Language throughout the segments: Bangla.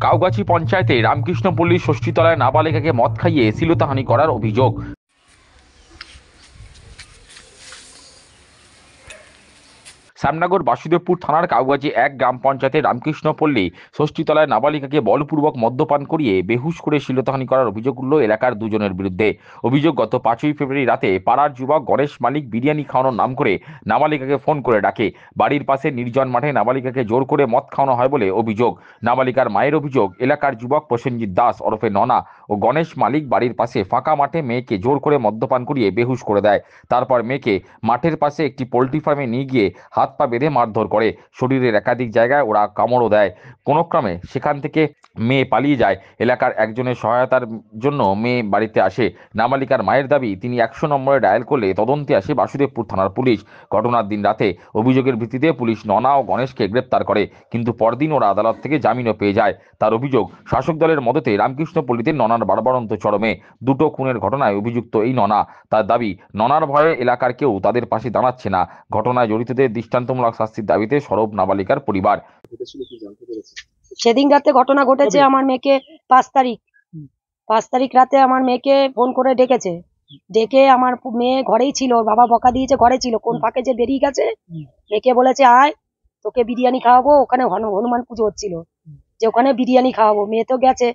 কাউগাছি পঞ্চায়েতে রামকৃষ্ণপল্লী ষষ্ঠীতলায় নাবালিকাকে মদ খাইয়ে শ্লীলতাহানি করার অভিযোগ। শ্যামনগর বাসুদেবপুর থানার কাউগাছি এক গ্রাম পঞ্চায়েতের রামকৃষ্ণপল্লী ষষ্ঠীতলায় নাবালিকাকে বলপূর্বক মদ্যপান করিয়ে বেহুশ করে শ্লীলতাহানি করার অভিযোগ উঠল এলাকার দুজনের বিরুদ্ধে। অভিযোগ, গত 5ই ফেব্রুয়ারি রাতে পাড়ার যুবক গণেশ মালিক বিরিয়ানি খাওয়ানোর নাম করে নাবালিকাকে ফোন করে ডাকে। বাড়ির পাশে নির্জন মাঠে নাবালিকাকে জোর করে মদ খাওয়ানো হয় বলে অভিযোগ। নাবালিকার মায়ের অভিযোগ, এলাকার যুবক প্রসেনজিৎ দাস ওরফে ননা ও গণেশ মালিক বাড়ির পাশে ফাঁকা মাঠে মেয়েকে জোর করে মদ্যপান করিয়ে বেহুশ করে দেয়। তারপর মেয়েকে মাঠের পাশে একটি পোল্ট্রি ফার্মে নিয়ে গিয়ে হাত পা বেঁধে মারধর করে। শরীরের একাধিক জায়গায় ওরা কামড়ও দেয়। কোনো ক্রমে সেখান থেকে মেয়ে পালিয়ে যায়। এলাকার একজনের সহায়তার জন্য মেয়ে বাড়িতে আসে। নাবালিকার মায়ের দাবি, তিনি 100 নম্বরে ডায়াল করলে তদন্তে আসে বাসুদেবপুর থানার পুলিশ। ঘটনার দিন রাতে অভিযোগের ভিত্তিতে পুলিশ ননা ও গণেশকে গ্রেপ্তার করে, কিন্তু পরদিন ওরা আদালত থেকে জামিনও পেয়ে যায়। তার অভিযোগ, শাসক দলের মদতে রামকৃষ্ণপল্লীতে ননার বাড়বাড়ন্ত চরমে। দুটো খুনের ঘটনায় অভিযুক্ত এই ননা। তার দাবি, ননার ভয়ে এলাকার কেউ তাদের পাশে দাঁড়াচ্ছে না। ঘটনায় জড়িতদের দৃষ্টান্তমূলক শাস্তির দাবিতে সরব নাবালিকার পরিবার। সেদিন রাতে ঘটনা ঘটেছে, আমার মেয়েকে 5 তারিখ রাতে আমার মেয়েকে ফোন করে ডেকেছে। ডেকে আমার মেয়ে ঘরেই ছিল, ওর বাবা বকা দিয়েছে, ঘরে ছিল, কোন ফাঁকে যে বেরিয়ে গেছে। মেয়েকে বলেছে, আয় তোকে বিরিয়ানি খাওয়াবো। ওখানে হনুমান পুজো হচ্ছিল, যে ওখানে বিরিয়ানি খাওয়াবো। মেয়ে তো গেছে।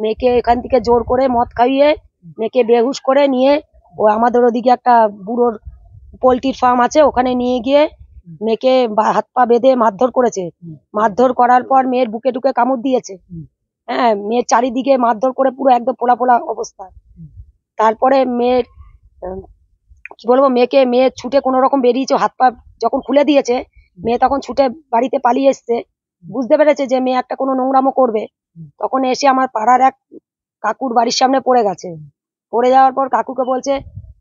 মেয়েকে এখান থেকে জোর করে মদ খাইয়ে মেয়েকে বেহুশ করে নিয়ে ও আমাদের ওদিকে একটা বুড়োর পোল্ট্রির ফার্ম আছে, ওখানে নিয়ে গিয়ে মেয়েকে হাত পা বেঁধে মারধর করেছে। মারধর করার পর মেয়ের বুকে টুকে কামড় দিয়েছে। হ্যাঁ, মেয়ের চারিদিকে মারধর করে পুরো একদম পোলা পোলা অবস্থা। তারপরে মেয়ের কি বলবো, মেয়ে ছুটে কোনো রকম বেরিয়েছে। হাত পা যখন খুলে দিয়েছে, মেয়ে তখন ছুটে বাড়িতে পালিয়ে এসছে। বুঝতে পেরেছে যে মেয়ে একটা কোনো নোংরামো করবে। তখন এসে আমার পাড়ার এক কাকুর বাড়ির সামনে পড়ে গেছে। পড়ে যাওয়ার পর কাকুকে বলছে,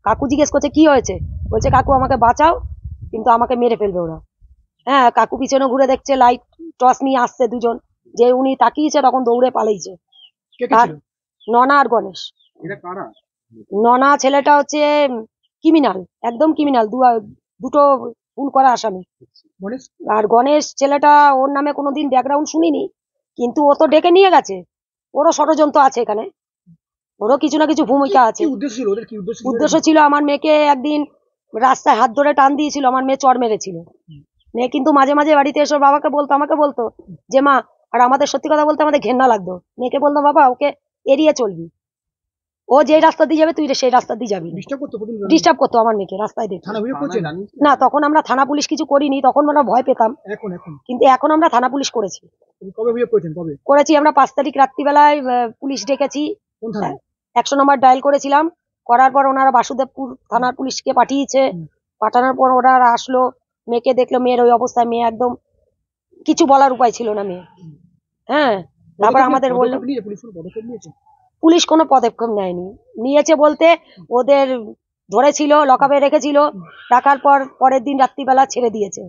কাকু জিজ্ঞেস করছে কি হয়েছে, বলছে কাকু আমাকে বাঁচাও, কিন্তু আমাকে মেরে ফেলবে ওরা। হ্যাঁ, কাকু পিছনে ঘুরে দেখছে, লাইট টর্চ নিয়ে আসছে দুজন। যে উনি তাকিয়েছে, তখন দৌড়ে পালাইছে। আর ননা আর গণেশ। ননা ছেলেটা হচ্ছে ক্রিমিনাল, একদম ক্রিমিনাল, দুটো খুন করা আসামি। আর গণেশ ছেলেটা, ওর নামে কোনোদিন ব্যাকগ্রাউন্ড শুনিনি, কিন্তু ও তো ডেকে নিয়ে গেছে। ওরও ষড়যন্ত্র আছে এখানে, ওরও কিছু না কিছু ভূমিকা আছে। উদ্দেশ্য ছিল আমার মেয়েকে একদিন রাস্তায় হাত ধরে টান দিয়েছিল, আমার মেয়ে চড় মেরেছিল। মেয়ে কিন্তু মাঝে মাঝে বাড়িতে এসে বাবাকে বলতো, আমাকে বলতো যে মা, আর আমাদের সত্যি কথা বলতে আমাদের ঘেন্না লাগতো। মেয়েকে বলতো, বাবা ওকে এড়িয়ে চলবি, ও যে রাস্তা দিয়ে যাবে তুই সেই রাস্তা দিয়ে যাবি। ডিস্টার্ব করতো আমার মেয়েকে রাস্তায় দেখে। না, তখন আমরা থানা পুলিশ কিছু করিনি, তখন আমরা ভয় পেতাম। কিন্তু এখন আমরা থানা পুলিশ করেছি। আমরা 5 তারিখ রাত্রিবেলায় পুলিশ ডেকেছি, 100 নম্বর ডায়াল করেছিলাম। করার পর ওনারা বাসুদেবপুর থানার পুলিশকে পাঠিয়েছে। পাঠানোর পর ওরা আসলো, মেয়েকে দেখলো, মেয়ের ওই অবস্থায়, মেয়ে একদম কিছু বলার উপায় ছিল না মেয়ে। হ্যাঁ, তারপর আমাদের বললো, পুলিশ কোনো পদক্ষেপ নেয়নি। নিয়েছে বলতে ওদের ধরেছিল, লকআপে রেখেছিল, রাখার পর পরের দিন রাত্রিবেলা ছেড়ে দিয়েছে।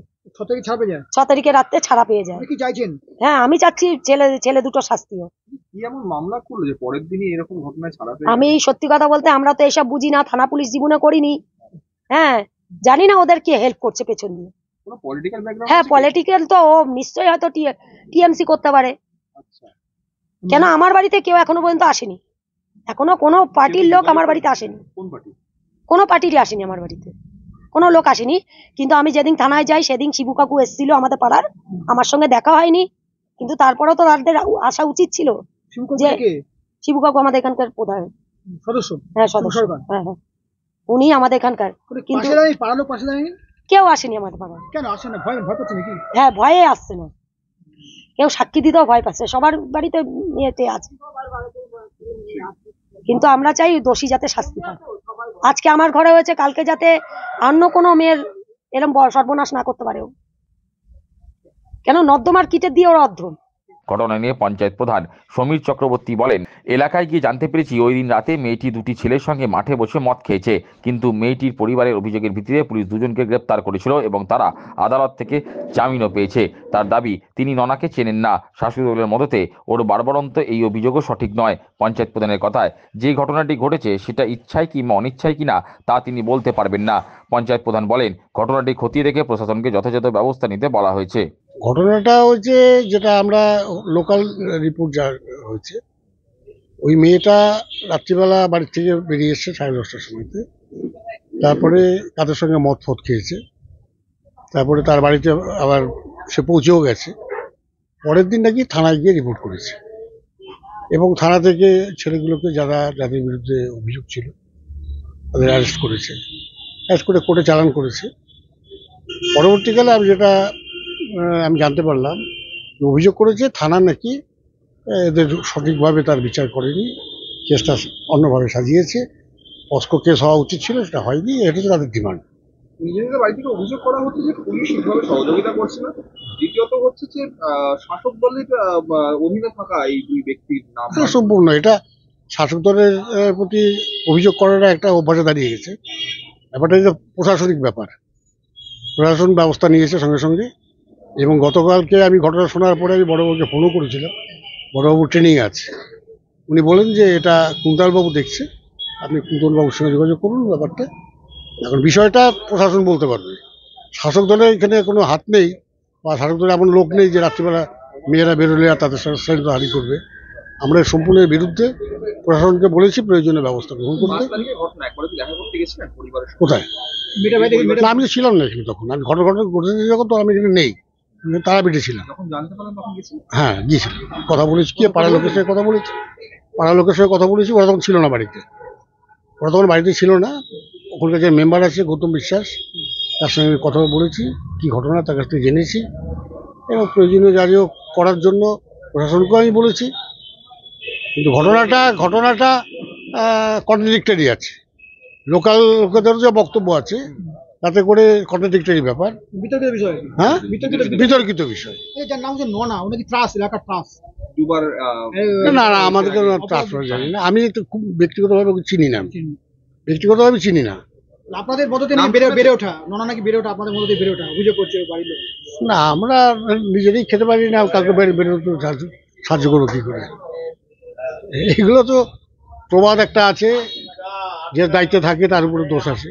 6 তারিখে রাত্রে ছাড়া পেয়ে যায়। হ্যাঁ, আমি চাচ্ছি ছেলে দুটো শাস্তি হোক। আমি সত্যি কথা বলতে, আমরা তো এসব বুঝি না, থানা পুলিশ জীবনে করিনি। হ্যাঁ, জানি না ওদের কি হেল্প করছে পেছন দিয়ে। হ্যাঁ, পলিটিক্যাল তো ও নিশ্চয়ই হয়তো টিএমসি করতে পারে। কেন আমার বাড়িতে কেউ এখনো পর্যন্ত আসেনি, এখনো কোনো পার্টির লোক আমার বাড়িতে আসেনি, কোনো পার্টিরই আসেনি আমার বাড়িতে, কোনো লোক আসেনি। কিন্তু আমি যেদিন থানায় যাই, সেদিন শিবু কাকু এসেছিল আমাদের পাড়ার, আমার সঙ্গে দেখা হয়নি, কিন্তু তারপরেও তো তাদের আসা উচিত ছিল। যে শিবু কাকু আমাদের এখানকার প্রধান সদস্য। হ্যাঁ, সদস্য। হ্যাঁ হ্যাঁ, উনি আমাদের এখানকার, কিন্তু কেউ আসেনি আমাদের পাড়ায়। হ্যাঁ, ভয়ে আসছে না, কেউ সাক্ষী দিতেও ভয় পাচ্ছে, সবার বাড়িতে মেয়েতে আছে। কিন্তু আমরা চাই দোষী যাতে শাস্তি পায়। আজকে আমার ঘরে হয়েছে, কালকে যাতে অন্য কোনো মেয়ের এরকম সর্বনাশ না করতে পারে। কেন নর্দমার কিটের দিয়ে ওরা অধ্যম। ঘটনা নিয়ে পঞ্চায়েত প্রধান সমীর চক্রবর্তী বলেন, এলাকায় গিয়ে জানতে পেরেছি ওই দিন রাতে মেয়েটি দুটি ছেলের সঙ্গে মাঠে বসে মদ খেয়েছে, কিন্তু মেয়েটির পরিবারের অভিযোগের ভিত্তিতে পুলিশ দুজনকে গ্রেপ্তার করেছিল এবং তারা আদালত থেকে জামিনও পেয়েছে। তার দাবি, তিনি ননাকে চেনেন না, শাসক দলের মদতে ওর বাড়বাড়ন্ত এই অভিযোগও সঠিক নয়। পঞ্চায়েত প্রধানের কথায়, যে ঘটনাটি ঘটেছে সেটা ইচ্ছায় কিংবা অনিচ্ছায় কিনা তা তিনি বলতে পারবেন না। পঞ্চায়েত প্রধান বলেন, ঘটনাটি খতিয়ে দেখে প্রশাসনকে যথাযথ ব্যবস্থা নিতে বলা হয়েছে। ঘটনাটা হচ্ছে, যেটা আমরা লোকাল রিপোর্ট যা হয়েছে, ওই মেয়েটা রাত্রিবেলা বাড়ি থেকে বেরিয়ে এসছে 10:30টার সময়তে। তারপরে তাদের সঙ্গে মদ ফদ খেয়েছে। তারপরে তার বাড়িতে আবার সে পৌঁছেও গেছে। পরের দিন নাকি থানায় গিয়ে রিপোর্ট করেছে, এবং থানা থেকে ছেলেগুলোকে যাদের বিরুদ্ধে অভিযোগ ছিল তাদের অ্যারেস্ট করেছে। অ্যারেস্ট করে কোর্টে চালান করেছে। পরবর্তীকালে আমি জানতে পারলাম যে অভিযোগ করেছে থানা নাকি এদের সঠিকভাবে তার বিচার করেনি, কেসটা অন্যভাবে সাজিয়েছে। পস্কো কেস হওয়া উচিত ছিল, সেটা হয়নি। এটা হচ্ছে তাদের ডিমান্ড। নিজেদের বাড়ি থেকে অভিযোগ করা হচ্ছে যে পুলিশ ঠিকভাবে সহযোগিতা করছে না। দ্বিতীয়ত হচ্ছে যে শাসক দলের অধীনে থাকা এই দুই ব্যক্তির নাম সম্পূর্ণ এটা শাসক দলের প্রতি অভিযোগ করাটা একটা অভ্যাসে দাঁড়িয়ে গেছে। ব্যাপারটা হচ্ছে প্রশাসনিক ব্যাপার। প্রশাসন ব্যবস্থা নিয়েছে সঙ্গে সঙ্গে। এবং গতকালকে আমি ঘটনা শোনার পরে আমি বড়বাবুকে ফোনও করেছিলাম। বড়বাবু ট্রেনিং আছে, উনি বলেন যে এটা কুন্তলবাবু দেখছে, আপনি কুন্তলবাবুর সঙ্গে যোগাযোগ করুন ব্যাপারটা। এখন বিষয়টা প্রশাসন বলতে পারবে। শাসক দলের এখানে কোনো হাত নেই, বা শাসক দলের এমন লোক নেই যে রাত্রিবেলা মেয়েরা বেরোলে আর তাদের সঙ্গে হারি করবে। আমরা সম্পূর্ণ ঘটনার প্রশাসনকে বলেছি প্রয়োজনীয় ব্যবস্থা গ্রহণ করতে। কোথায়? না, আমি তো ছিলাম না এখানে তখন। আমি ঘটনা ঘটেছে যখন, তো আমি এখানে নেই, তারাপীঠে ছিলাম। হ্যাঁ, গিয়েছিলাম, কথা বলেছি, কি পাড়ার লোকের সঙ্গে কথা বলেছি। ওরা তখন ছিল না বাড়িতে। ছিল না। ওখানকার যে মেম্বার আছে গৌতম বিশ্বাস, তার সঙ্গে কথা বলেছি, কি ঘটনা তার কাছ থেকে জেনেছি, এবং প্রয়োজনীয় যা যা করার জন্য প্রশাসনকেও আমি বলেছি। কিন্তু ঘটনাটা কন্ট্রাডিক্টরি আছে। লোকাল লোকেদেরও যে বক্তব্য আছে তাতে করে কন্ট্রাডিক্টরি ব্যাপার। বিতর্কিত বিষয়। হ্যাঁ, বিতর্কিত বিষয়। যার নাম হচ্ছে নোনা, উনি কি ত্রাস, এলাকার ত্রাস? দুবার না, আমাদেরকে ট্রান্সফার জানি না। আমি একটু খুব ব্যক্তিগতভাবে চিনি না, ব্যক্তিগতভাবে চিনি না। আপনাদের মধ্যে নাকি বেড়ে ওঠা, নোনা নাকি বেড়ে ওঠা, আপনাদের মধ্যে বেড়ে ওঠা অভিযোগ করছে বাড়ির লোক। না, আমরা নিজেরাই খেতে পারি না, কাউকে বেরোতে সাহায্য করবো কি করে? এগুলো তো প্রবাদ একটা আছে, যে দায়িত্বে থাকে তার উপরে দোষ আছে,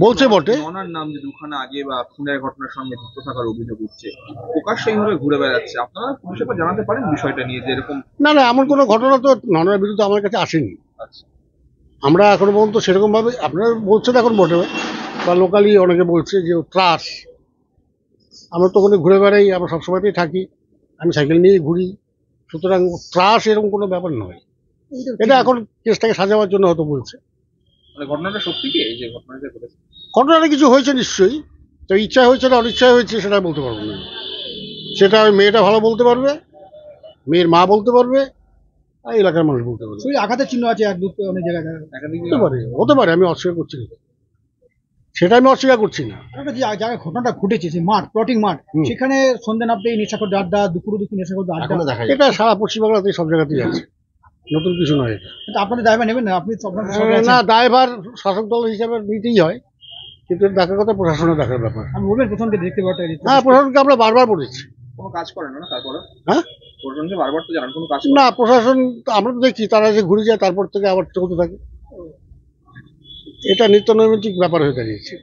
বলছে বটে। ওনার নাম যে দুখানা আগে বা খুনের ঘটনার সঙ্গে যুক্ত থাকার অভিযোগ উঠছে, প্রকাশ্যে এইভাবে ঘুরে বেড়াচ্ছে, আপনারা পুলিশে জানাতে পারেন বিষয়টা নিয়ে যে এরকম? না, এমন কোনো ঘটনা তো ননার বিরুদ্ধে আমার কাছে আসেনি। আচ্ছা, আমরা এখনো পর্যন্ত সেরকম ভাবে, আপনারা বলছেন এখন বটে, বা লোকালি অনেকে বলছে যে ত্রাস। আমরা তো ওখানে ঘুরে বেড়াই, আমরা সবসময়তেই থাকি, আমি সাইকেল নিয়ে ঘুরি। সুতরাং ত্রাস এরকম কোনো ব্যাপার নয়। এটা এখন কেসটাকে সাজাবার জন্য হয়তো বলছে। মানে ঘটনাটা সত্যি কি, এই যে ঘটনাটা ঘটেছে? ঘটনাটা কিছু হয়েছে নিশ্চয়ই, তো ইচ্ছা হয়েছে না অনিচ্ছায় হয়েছে সেটা বলতে পারবো না। সেটা ওই মেয়েটা ভালো বলতে পারবে, মেয়ের মা বলতে পারবে, আর এলাকার মানুষ বলতে পারবে। শরীরে আঘাতের চিহ্ন আছে এক দুটো অনেক জায়গায়। হতে পারে, আমি অস্বীকার করছি না, সেটা আমি অস্বীকার করছি না। একটা যে জায়গায় ঘটনাটা ঘটেছে, যে মাঠ, প্লটিং মাঠ, সেখানে সন্ধ্যে নামতেই নেশাখোর আড্ডা, দুপুর নেশাখোর আড্ডা। এটা সারা পশ্চিমবাংলাতেই সব জায়গাতেই আছে, নতুন কিছু নয় এটা। কিন্তু আপনাদের দায়ভার নেবেন না? আপনি না, দায়ভার শাসক দল হিসাবে নিতেই হয়, কিন্তু দেখার কথা প্রশাসনের দেখার ব্যাপার। আমি বলবেন প্রথমকে দেখতে পারতে? হ্যাঁ, প্রশাসনকে আমরা বারবার বলেছি। কোনো কাজ করে না তারপরে? হ্যাঁ, প্রশাসনকে বারবার তো জানান, কোনো কাজ না, প্রশাসন আমরা তো দেখছি তারা যে ঘুরে যায় তারপর থেকে আবার চলতে থাকে। এটা নিত্য নৈমিত্তিক ব্যাপার হয়ে দাঁড়িয়েছে।